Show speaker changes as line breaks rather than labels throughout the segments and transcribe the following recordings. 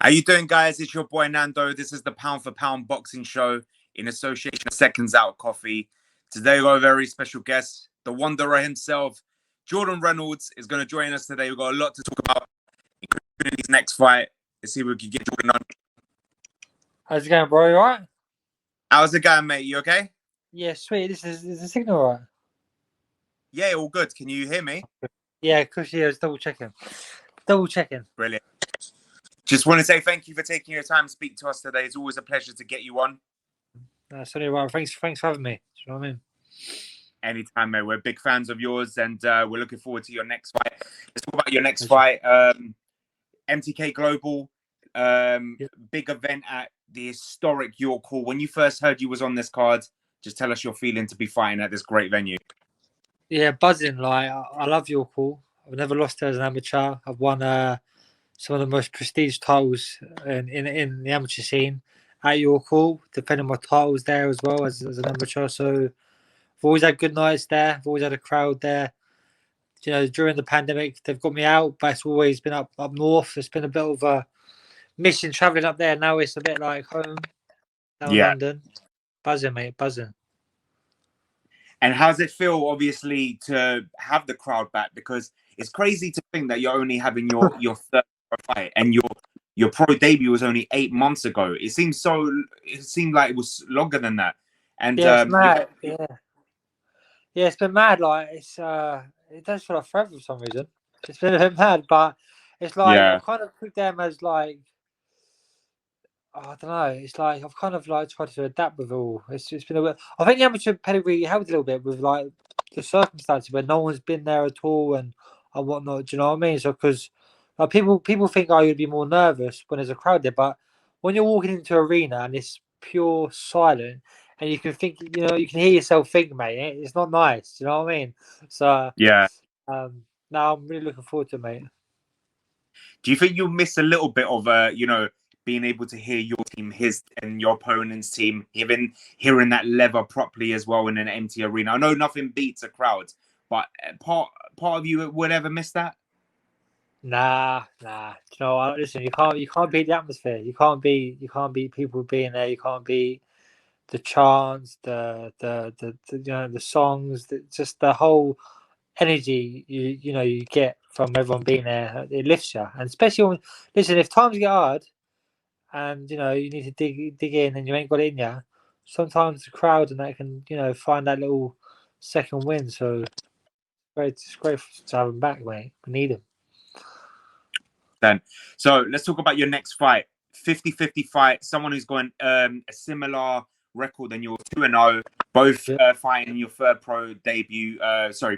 How you doing, guys? It's your boy Nando. This is the Pound for Pound Boxing Show in association with Seconds Out Coffee. Today we got a very special guest, the Wanderer himself, Jordan Reynolds, is going to join us today. We've got a lot to talk about, including his next fight. Let's see if we can get Jordan on.
How's it going, bro? You alright?
How's it going, mate? You okay?
Yeah, sweet. Is the signal alright?
Yeah, all good. Can you hear me?
Yeah, of course. Yeah, I was double checking. Double checking.
Brilliant. Just want to say thank you for taking your time to speak to us today. It's always a pleasure to get you on.
That's only right. Thanks for having me. Do you know what I mean?
Anytime, mate. We're big fans of yours, and we're looking forward to your next fight. Let's talk about your next fight. MTK Global, big event at the historic York Hall. When you first heard you was on this card, just tell us your feeling to be fighting at this great venue.
Yeah, buzzing. Like I love your call. I've never lost as an amateur. I've won some of the most prestigious titles in the amateur scene at York Hall, defending my titles there as well as an amateur. So I've always had good nights there. I've always had a crowd there. You know, during the pandemic, they've got me out, but it's always been up north. It's been a bit of a mission traveling up there. Now it's a bit like home down in London. Buzzing, mate, buzzing.
And how does it feel, obviously, to have the crowd back? Because it's crazy to think that you're only having your third fight, and your pro debut was only 8 months ago. It seemed like it was longer than that. And
yeah, it's mad. Yeah, it's been mad. Like it does feel like forever for some reason. It's been a bit mad, but it's like I kind of took them as like, I don't know. It's like I've kind of like tried to adapt with it all. It's been a bit. I think the amateur pedigree helped a little bit with like the circumstances where no one's been there at all and whatnot. Do you know what I mean? So because like, people think you'd be more nervous when there's a crowd there, but when you're walking into an arena and it's pure silent and you can think, you know, you can hear yourself think, mate. It's not nice. Do you know what I mean? So
yeah.
Now I'm really looking forward to it, mate.
Do you think you'll miss a little bit of being able to hear your team, his and your opponent's team, even hearing that lever properly as well in an empty arena? I know nothing beats a crowd, but part of you would ever miss that?
Nah. You know, listen, you can't beat the atmosphere. You can't beat people being there. You can't beat the chants, the you know, the songs, just the whole energy you get from everyone being there. It lifts you, and especially when if times get hard and you know you need to dig in and you ain't got it in you, sometimes the crowd and that can find that little second win. So it's great to have them back, mate. We need them.
Then so let's talk about your next fight. 50-50 fight, someone who's going a similar record than yours, 2-0, both fighting your third pro debut,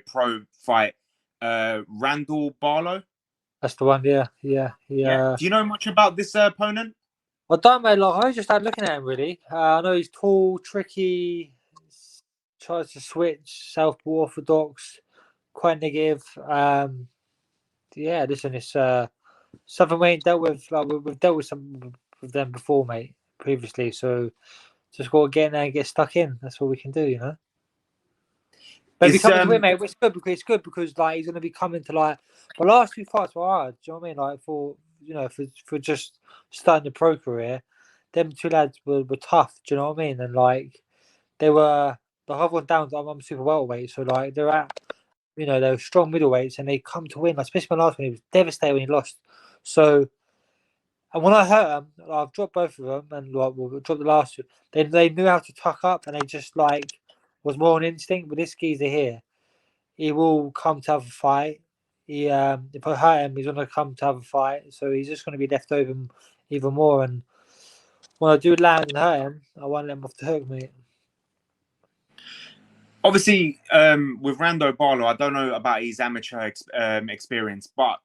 pro fight, Randall Barlow.
That's the one. Yeah.
Do you know much about this opponent?
I don't, mate. Like, I just started looking at him, really. I know he's tall, tricky, tries to switch, southpaw orthodox, quite negative. Yeah, listen, it's something we ain't dealt with. Like, we've dealt with some with them before, mate, previously. So just got to get in there and get stuck in. That's all we can do, you know. But if he comes to win, mate, it's good because like he's going to be coming to like the last 2 fights were hard. Do you know what I mean? Like for just starting the pro career, them 2 lads were tough. Do you know what I mean? And like they were the other one down. I'm super welterweight, so like they're at they were strong middleweights, and they come to win. Like, especially my last one, he was devastated when he lost. So, and when I hurt him, I've dropped both of them, and like we'll drop the last two. They knew how to tuck up, and they just like was more an instinct. But this geezer here, he will come to have a fight. He if I hurt him, he's gonna come to have a fight. So he's just gonna be left over even more. And when I do land and hurt him, I won't let him off the hook, mate.
Obviously, with Rando Barlow, I don't know about his amateur experience, but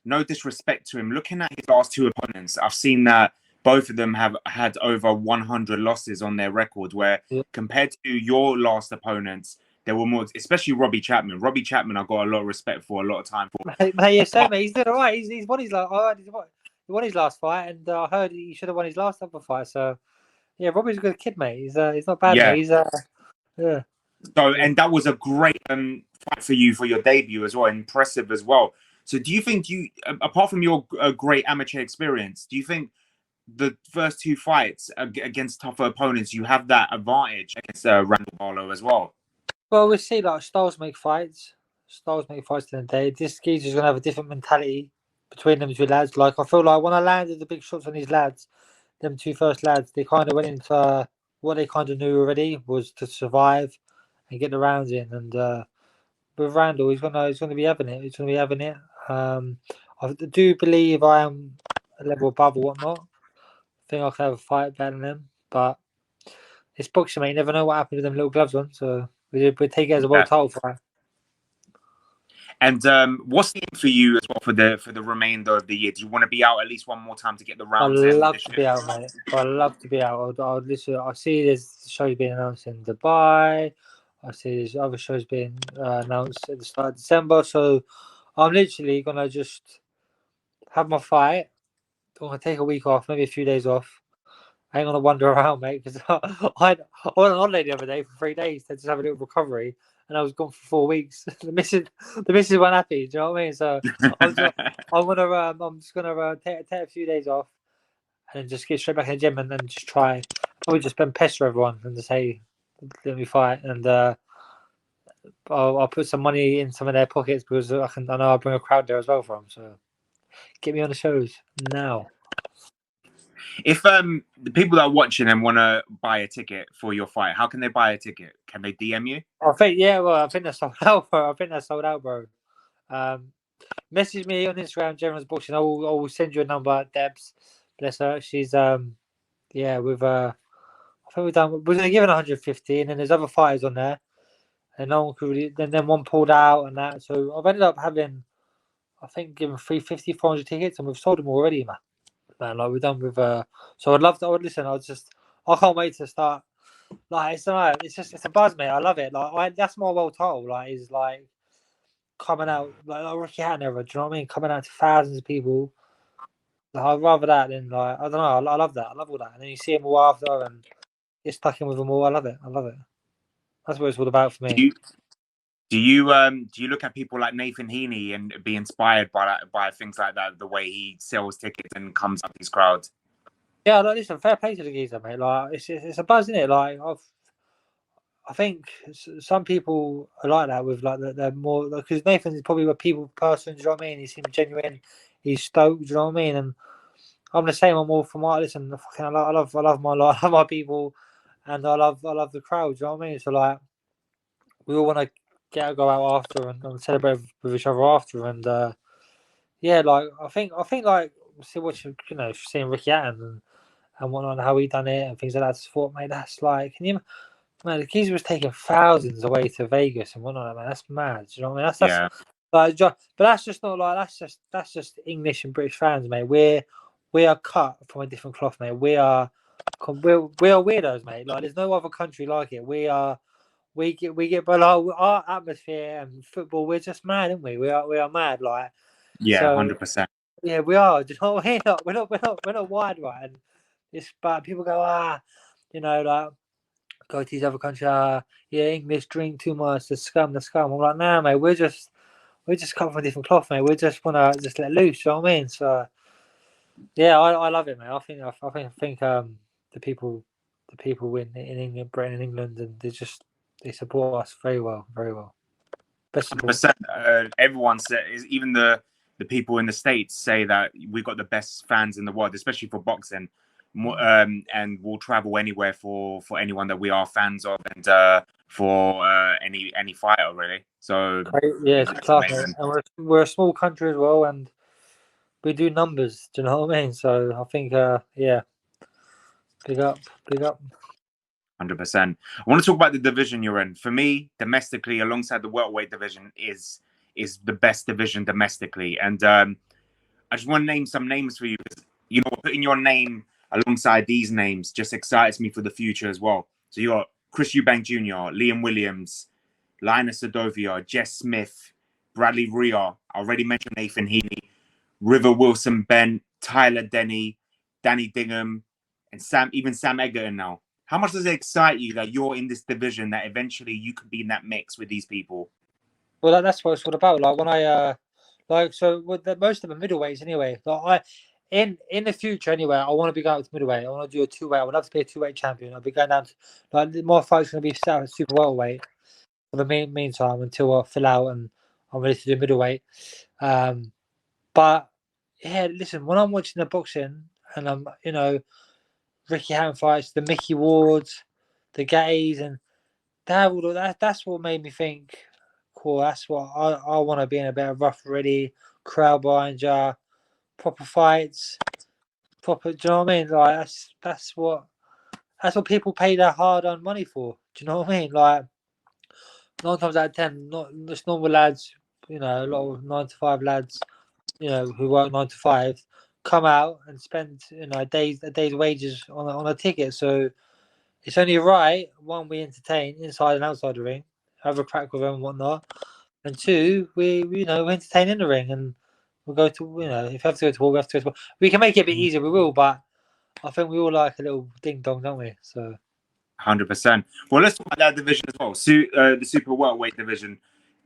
no disrespect to him. Looking at his last 2 opponents, I've seen that both of them have had over 100 losses on their record, where compared to your last opponents, there were more, especially Robbie Chapman. Robbie Chapman, I've got a lot of respect for, a lot of time for.
Mate, he's doing all right. He's won his last. He won his last fight, and I heard he should have won his last other fight. So, yeah, Robbie's a good kid, mate. He's not bad.
Yeah.
Mate. He's yeah.
So, and that was a great fight for you for your debut as well. Impressive as well. So, do you think apart from your great amateur experience, do you think the first two fights against tougher opponents, you have that advantage against Randall Barlow as well.
Well, we see like styles make fights. Styles make fights in the day. This geezer's gonna have a different mentality between them two lads. Like I feel like when I landed the big shots on these lads, them two first lads, they kind of went into what they kind of knew already was to survive and get the rounds in. And with Randall, he's gonna be having it. He's gonna be having it. I do believe I am a level above or whatnot. I think I can have a fight better than him, but it's boxing, mate. You never know what happens with them little gloves on. So we take it as a world title fight.
And what's the aim for you as well for the remainder of the year? Do you want to be out at least one more time to get the rounds?
I'd love to be out, mate. I'd love to be out. I'll listen. I see there's shows being announced in Dubai. I see there's other shows being announced at the start of December. So I'm literally gonna just have my fight. I'm gonna take a week off, maybe a few days off. I ain't gonna wander around, mate, because I went on holiday the other day for 3 days to just have a little recovery, and I was gone for 4 weeks. the missus weren't happy. Do you know what I mean? So I'm just gonna take a few days off, and then just get straight back in the gym, and then just try. Probably just been pester everyone and just say, let me fight, and I'll put some money in some of their pockets because I know I'll bring a crowd there as well for them. So get me on the shows now.
If the people that are watching and want to buy a ticket for your fight, how can they buy a ticket? Can they DM you?
I think they're sold out, bro. I think they're sold out, bro. Message me on Instagram, Jeremy's Boxing. I will send you a number, Debs. Bless her. She's I think we're gonna give it 150, and then there's other fighters on there, and no one could really. Then one pulled out and that. So I've ended up having, I think, given 350, 400 tickets, and we've sold them already, man. Like we're done with. So I would listen. I can't wait to start. Like it's a buzz, mate. I love it. Like that's my world title. Like is like coming out like Ricky Hatton era. Do you know what I mean? Coming out to thousands of people. Like, I'd rather that than like I don't know. I love that. I love all that. And then you see them all after and get stuck in with them all. I love it. I love it. That's what it's all about for me.
Do you look at people like Nathan Heaney and be inspired by things like that? The way he sells tickets and comes up these crowds.
Yeah, like, listen, fair play to the geezer, mate. Like it's a buzz, isn't it? Like I think some people are like that with like they're more because Nathan is probably a people person. Do you know what I mean? He seems genuine. He's stoked. Do you know what I mean? And I'm the same. I'm all for my listen. I love my people, and I love the crowd. Do you know what I mean? So like we all want to go out after and celebrate with each other after. And yeah, like I think like see what you know seeing Ricky Hatton and whatnot, how he done it and things like that. I thought, mate, that's like can you. Man, the geezer was taking thousands away to Vegas and whatnot, man. That's mad. Do you know what I mean? That's like, but that's just not like that's just English and British fans, mate. We are cut from a different cloth, mate. We are weirdos, mate. Like there's no other country like it. We get below our atmosphere and football. We're just mad, aren't we? We are mad, like
100%.
Yeah, we are. Do you know what I mean? We're not wide, right? And it's but people go you know, like. Go to these other countries, yeah, English drink too much, the scum. I'm like, nah, mate, we're just cut from a different cloth, mate. We just wanna just let loose, you know what I mean? So yeah, I love it, mate. I think the people in England, Britain and England, and they support us very well, very well. Best support.
100%. Everyone says, even the people in the States say that we've got the best fans in the world, especially for boxing. And we'll travel anywhere for anyone that we are fans of, and for any fighter really. So
yeah, it's class, and we're a small country as well, and we do numbers. Do you know what I mean? So I think yeah, big up.
100%. I want to talk about the division you're in. For me, domestically, alongside the welterweight division, is the best division domestically, and I just want to name some names for you. You know, putting your name alongside these names just excites me for the future as well. So you got Chris Eubank Jr., Liam Williams, Linus Sadovia, Jess Smith, Bradley Rhea. I already mentioned Nathan Heaney, River Wilson Bent, Tyler Denny, Danny Dingham, and Sam Egerton now. How much does it excite you that you're in this division, that eventually you could be in that mix with these people?
Well, that's what it's all about. Like when I, most of them are middleweights anyway. Like in the future anyway, I want to be going to middleweight. I want to do a 2-weight. I would love to be a 2-weight champion. I'll be going down to like my fight's going to be set at super welterweight for the meantime until I fill out and I'm ready to do middleweight. But yeah, listen, when I'm watching the boxing and I'm, Ricky Hatton fights, the Mickey Wards, the Gays, and that's what made me think, cool, that's what I want to be in, a bit of rough, ready, crowd behind ya, proper fights, proper, do you know what I mean? Like, that's what people pay their hard-earned money for. Do you know what I mean? Like, 9 times out of 10, not just normal lads, a lot of 9 to 5 lads, who work 9 to 5, come out and spend, a day's wages on a ticket. So it's only right, one, we entertain inside and outside the ring, have a crack with them and whatnot, and two, we entertain in the ring, and we'll go to, if we have to go to war, we have to go to war. We can make it a bit easier, we will, but I think we all like a little ding dong, don't we? So
100%. Well, let's talk about that division as well. The super welterweight division,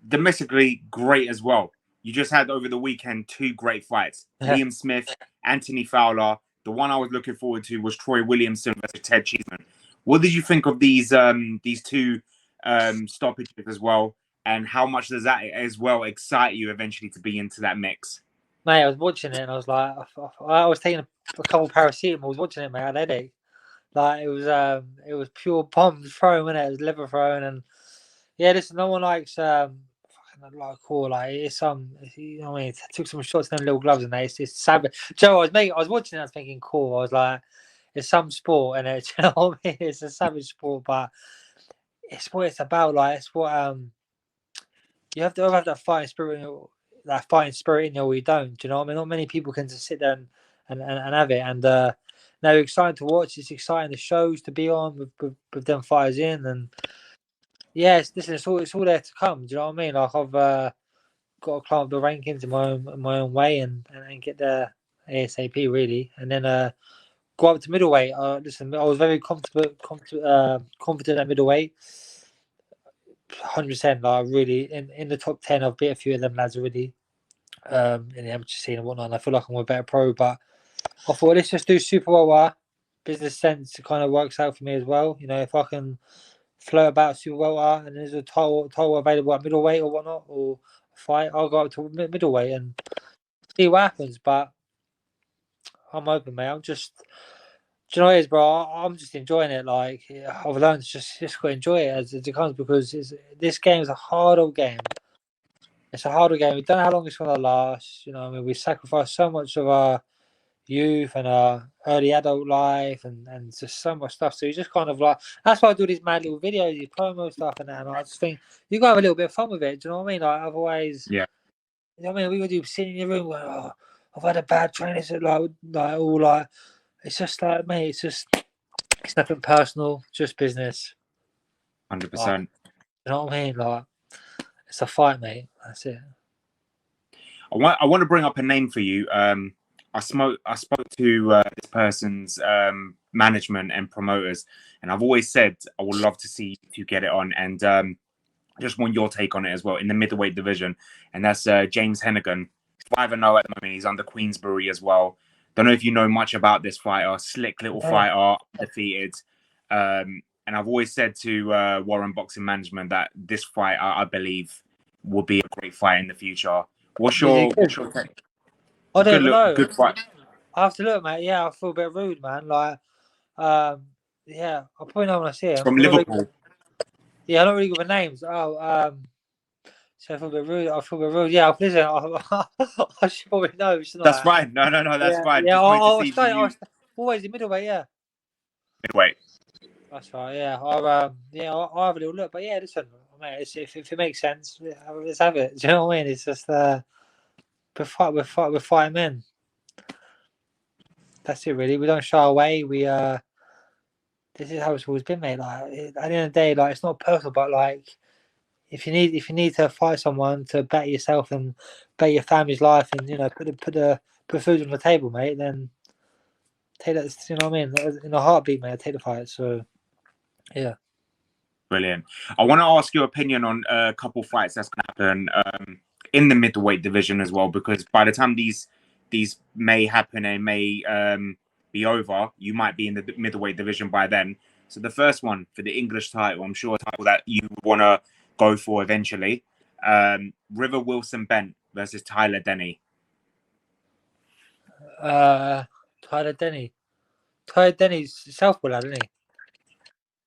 domestically great as well. You just had over the weekend 2 great fights. Liam Smith, Anthony Fowler. The one I was looking forward to was Troy Williamson versus Ted Cheeseman. What did you think of these 2 stoppages as well? And how much does that as well excite you eventually to be into that mix?
Mate, I was watching it and I was like, I was taking a couple of paracetamol. I was watching it, mate. I had a headache. Like, it was pure bombs thrown, wasn't it? It was liver thrown, and yeah, listen, no one likes fucking like cool. Like, it's I mean, took some shots in them little gloves and that. It's savage. Joe, I was watching it, I was thinking, cool. I was like, it's some sport, and it's, you know what I mean? It's a savage sport, but it's what it's about. Like, it's what you have to have that fighting spirit. In you, or you don't. Do you know what I mean? Not many people can just sit there and have it. And now it's exciting to watch. It's exciting the shows to be on with them fighters in. And yes, listen, it's all there to come. Do you know what I mean? Like, I've got to climb up the rankings in my own way and get there ASAP really. And then go up to middleweight. Listen, I was very confident at middleweight. 100%, like, really in the top 10. I've beat a few of them lads already in the amateur scene and whatnot, and I feel like I'm a better pro, but I thought, let's just do super welter. Business sense kind of works out for me as well. If I can float about super welter and there's a title available at middleweight or whatnot, or fight, I'll go up to middleweight and see what happens. But I'm open, mate. I'm just, do you know what it is, bro? I'm just enjoying it. Like, I've learned to just got to enjoy it as it comes, because this game is a hard old game. It's a harder game. We don't know how long it's going to last. I mean, we sacrificed so much of our youth and our early adult life and just so much stuff. So you just kind of like, that's why I do these mad little videos, these promo stuff and that. And I just think you got to have a little bit of fun with it. Do you know what I mean? Like, otherwise,
Yeah.
You know what I mean? We would do sitting in your room going, oh, I've had a bad training. It's all like, it's just like, mate, it's nothing personal, just business.
100%.
You know what I mean? Like, it's a fight, mate. That's it.
I want to bring up a name for you. I spoke to this person's management and promoters, and I've always said I would love to see you get it on, and I just want your take on it as well in the middleweight division, and that's James Hennigan. He's 5-0 at the moment. He's under Queensbury as well. Don't know if you know much about this fighter. Slick little fighter, undefeated. And I've always said to Warren Boxing Management that this fight, I believe, will be a great fight in the future. What's your take?
I don't even know.
Good fight.
I have to look, mate. Yeah, I feel a bit rude, man. Like, yeah, I'll probably know when I see him.
From Liverpool.
Yeah, I'm not really good with names. Oh, so I feel a bit rude. Yeah, listen, I should probably know.
That's fine. No, that's fine.
Yeah, always in middleweight, yeah.
Middleweight.
That's right, yeah. I'll have a little look. But yeah, listen, mate, if it makes sense, let's have it. Do you know what I mean? It's just we're fighting men. That's it, really. We don't shy away. This is how it's always been, mate. Like, at the end of the day, like, it's not personal, but like, if you need to fight someone to bet yourself and bet your family's life and put food on the table, mate, then take that. You know what I mean? In a heartbeat, mate, I take the fight. So, yeah.
Brilliant. I want to ask your opinion on a couple fights that's going to happen in the middleweight division as well, because by the time these these may happen and may be over, you might be in the middleweight division by then. So the first one for the English title, I'm sure a title that you want to go for eventually. River Wilson Bent versus Tyler Denny.
Tyler Denny. Tyler Denny's Southpaw lad, isn't he?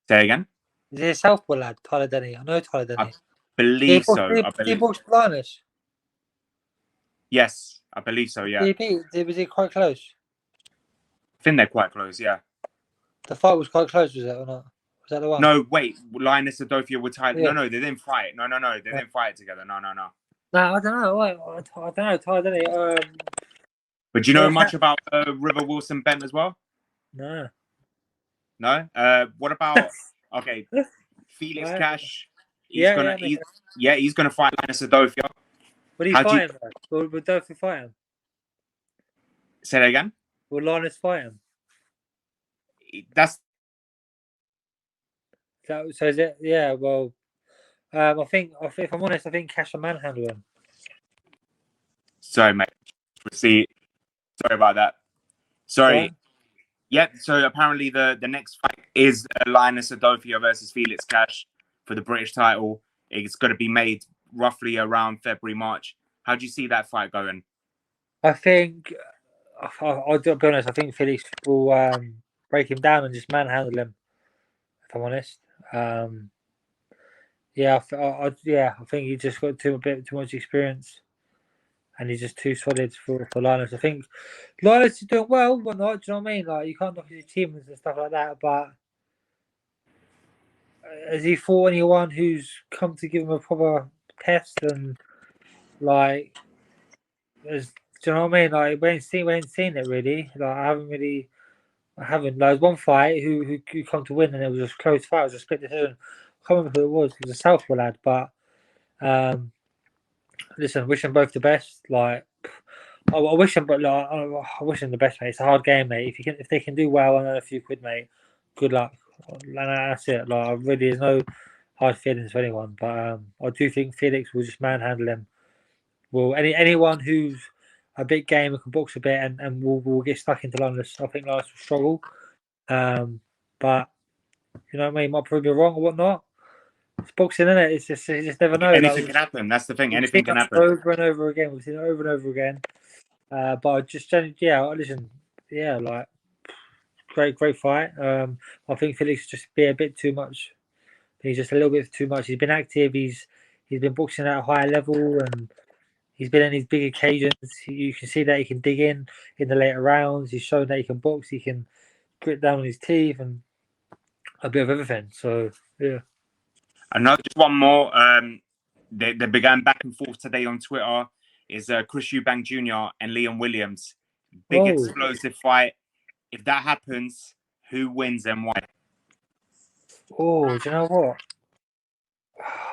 Say again?
Is he a Southpaw lad, Tyler Denny? I know Tyler Denny.
I believe so.
Did he box Linus?
Yes, I believe so, yeah.
Was he quite close?
I think they're quite close, yeah.
The fight was quite close, was it, or not? Was that the one?
No, wait. Linus Adofia with Tyler.
Yeah.
No, they didn't fight. No. They didn't fight together. No.
No, I don't know. I don't know. Tyler Denny.
But do you know much about River Wilson Bent as well?
No.
No? What about, okay, Felix Cash? He's gonna fight Linus Adofia.
But he's fighting, though. Will Adofia fight him?
Say that again?
Will Linus fight him? So is it? Yeah, well, I think, if I'm honest, I think Cash will manhandle him.
Sorry, mate. See, sorry about that. Sorry.
What?
Yeah, so apparently the next fight is Linus Adofia versus Felix Cash for the British title. It's going to be made roughly around February, March. How do you see that fight going?
I think, I'll be honest, I think Felix will break him down and just manhandle him, if I'm honest. I think he just got too much experience, and he's just too solid for Linus. I think Linus is doing well, whatnot. Do you know what I mean? Like, you can't knock his achievements and stuff like that, but has he fought anyone who's come to give him a proper test? And like, do you know what I mean? Like, we ain't seen it really. Like, I haven't. There's one fight who come to win, and it was a close fight. It was a split decision. I can't remember who it was. It was a Southpaw lad, but listen, wish them both the best. Like, I wish them, but like, I wish them the best, mate. It's a hard game, mate. If they can do well, I know a few quid, mate. Good luck. And that's it. Like, really, there's no hard feelings for anyone, but I do think Felix will just manhandle him. Well, anyone who's a big game and can box a bit and will get stuck into Linus. I think Linus will struggle. But you know what I mean? Might prove me wrong or whatnot. It's boxing, isn't it? It's just you just never know.
Anything can happen. That's the thing. Anything can happen.
Over and over again. We've seen it over and over again. But I just listen. Yeah, like great fight. I think Felix just be a bit too much. He's just a little bit too much. He's been active. He's been boxing at a higher level, and he's been in these big occasions. You can see that he can dig in the later rounds. He's shown that he can box. He can grit down on his teeth and a bit of everything. So yeah.
Another just one more. They began back and forth today on Twitter. Is Chris Eubank Jr. and Leon Williams. Big explosive fight. If that happens, who wins and why?
Oh, do you know what?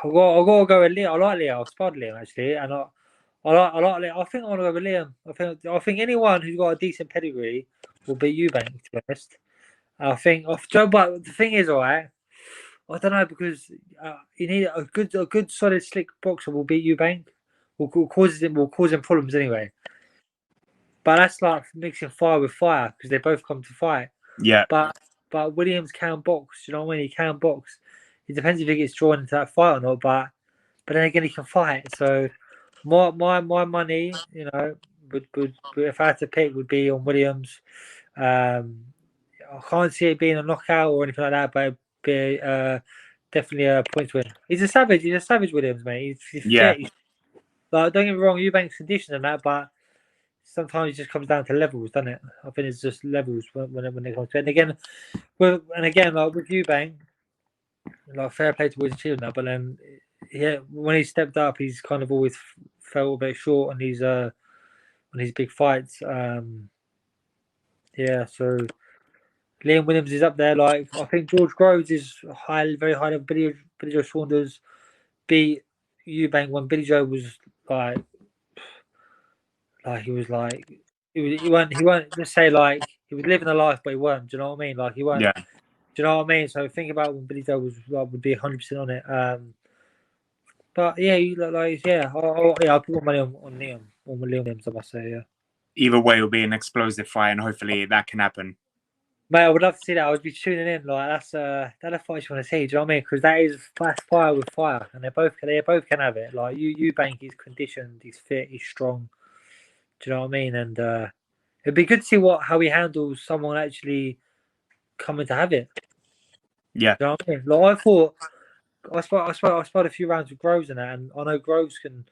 I've got to go with Liam. I like Liam. I've sparred Liam actually, and I like Liam. I think I want to go with Liam. I think anyone who's got a decent pedigree will beat Eubank. To be honest, I think. But the thing is, alright. I don't know, because you need a good solid slick boxer will beat Eubank. Will cause him problems anyway. But that's like mixing fire with fire, because they both come to fight.
Yeah.
But Williams can box. You know what I mean? He can box. It depends if he gets drawn into that fight or not. But then again, he can fight. So my money, you know, would if I had to pick, would be on Williams. I can't see it being a knockout or anything like that, but it'd be definitely a point win. He's a savage. He's a savage, Williams, mate. He's like, don't get me wrong, Eubank's conditioned and that, but sometimes it just comes down to levels, doesn't it? I think it's just levels when it comes to it. And again, like with Eubank, like fair play towards achieving that, but then when he stepped up, he's kind of always felt a bit short on these big fights. So Liam Williams is up there. Like, I think George Groves is very high level. Billy Joe Saunders beat Eubank when Billy Joe was he weren't just say like he was living a life, but he weren't. Do you know what I mean? Like, he weren't.
Yeah.
Do you know what I mean? So think about when Billy Joe was would be 100% on it. But yeah, I'll put my money on Liam Williams. I must say, yeah.
Either way, it'll be an explosive fight, and hopefully that can happen.
Mate, I would love to see that. I would be tuning in. Like that's a fight you want to see. Do you know what I mean? Because that's fire with fire, and they both can have it. Like Eubank, he's conditioned, he's fit, he's strong. Do you know what I mean? And it'd be good to see how he handles someone actually coming to have it.
Yeah.
Do you know what I mean? Like I thought, I spotted a few rounds with Groves in that, and I know Groves can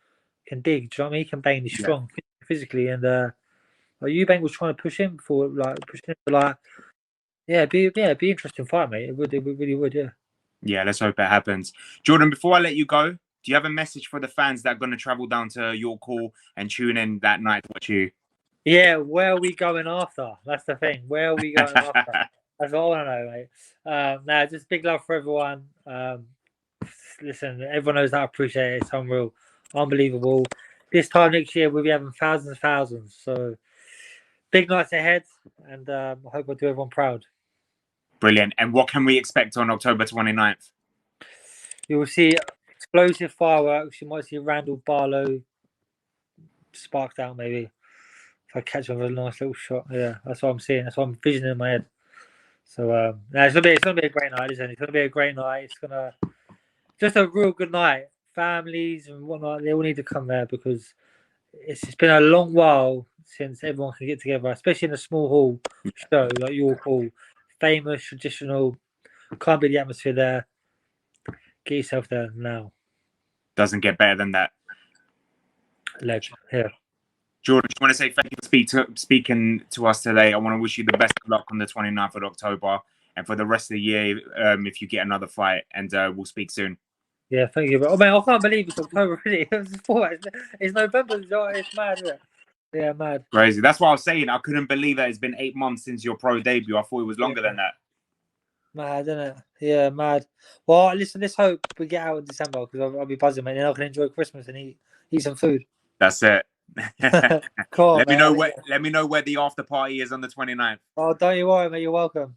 dig. Do you know what I mean? He can bang. He's strong physically, and like Eubank was trying to push him for yeah, be interesting fight, mate. It really would, yeah.
Yeah, let's hope it happens. Jordan, before I let you go, do you have a message for the fans that are going to travel down to York Hall and tune in that night to watch you?
Yeah, where are we going after? That's the thing. Where are we going after? That's all I want to know, mate. Just big love for everyone. Listen, everyone knows that I appreciate it. It's unreal, unbelievable. This time next year, we'll be having thousands and thousands. So big nights ahead, and I hope I do everyone proud.
Brilliant. And what can we expect on October 29th?
You will see explosive fireworks. You might see Randall Barlow sparked out, maybe. If I catch him with a nice little shot. Yeah, that's what I'm seeing. That's what I'm visioning in my head. So it's gonna be a great night, isn't it? It's gonna be a great night. It's gonna just a real good night. Families and whatnot, they all need to come there because it's been a long while since everyone can get together, especially in a small hall show like York Hall. Famous, traditional, can't be the atmosphere there. Get yourself there now.
Doesn't get better than that.
Legend. Yeah.
Jordan, I want to say thank you for speaking to us today. I want to wish you the best of luck on the 29th of October and for the rest of the year if you get another fight, and we'll speak soon.
Yeah, thank you. Oh, man, I can't believe it's October, really. It's November. It's mad, isn't it? Yeah, mad.
Crazy. That's what I was saying. I couldn't believe that it's been 8 months since your pro debut. I thought it was longer than that.
Mad, isn't it? Yeah, mad. Well, listen, let's hope we get out in December because I'll be buzzing, man. Then I can enjoy Christmas and eat some food.
That's it.
Cool,
let me know where the after party is on the 29th.
Oh, don't you worry, mate. You're welcome.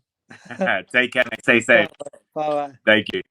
Take care. Stay safe.
Bye.
Thank you.